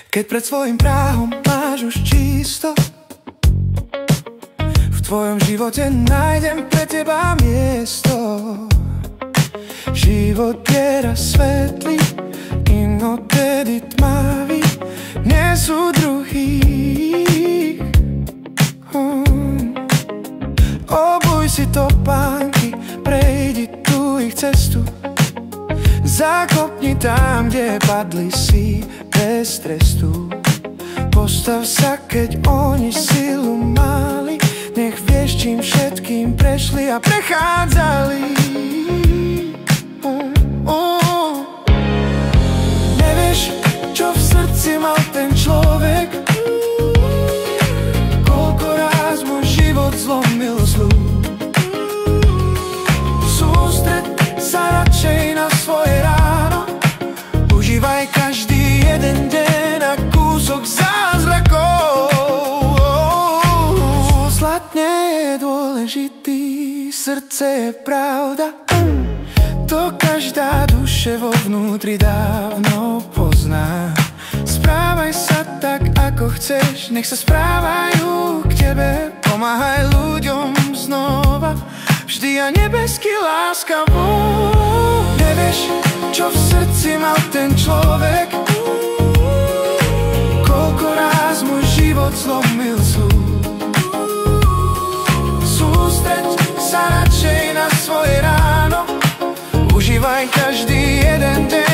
Keď pred svojim práhom máš už čisto, v tvojom živote nájdem pre teba miesto. Život je raz svetlý, inodedy tmavý, nie sú druhých. Obuj si topánky, prejdi tu ich cestu, zakopni tam, kde padli si bez trestu. Postav sa, keď oni silu mali, nech vieš, čím všetkým prešli a prechádzali. Nevieš, čo v srdci mal ten človek, koľko ráz môj život zlomil zlú. Sústreď sa radšej na svoje ráno, užívaj každý jeden deň a kúsok zázrakov. Zlatne je dôležitý, srdce je pravda, to každá duše vo vnútri dávno pozná. Správaj sa tak, ako chceš, nech sa správajú k tebe. Pomáhaj ľuďom znova, vždy a nebesky láskavo. Nevieš, čo v srdci mal ten človek, koľko ráz môj život zlomil zlú. Sústreď sa radšej na svoje ráno, užívaj každý jeden deň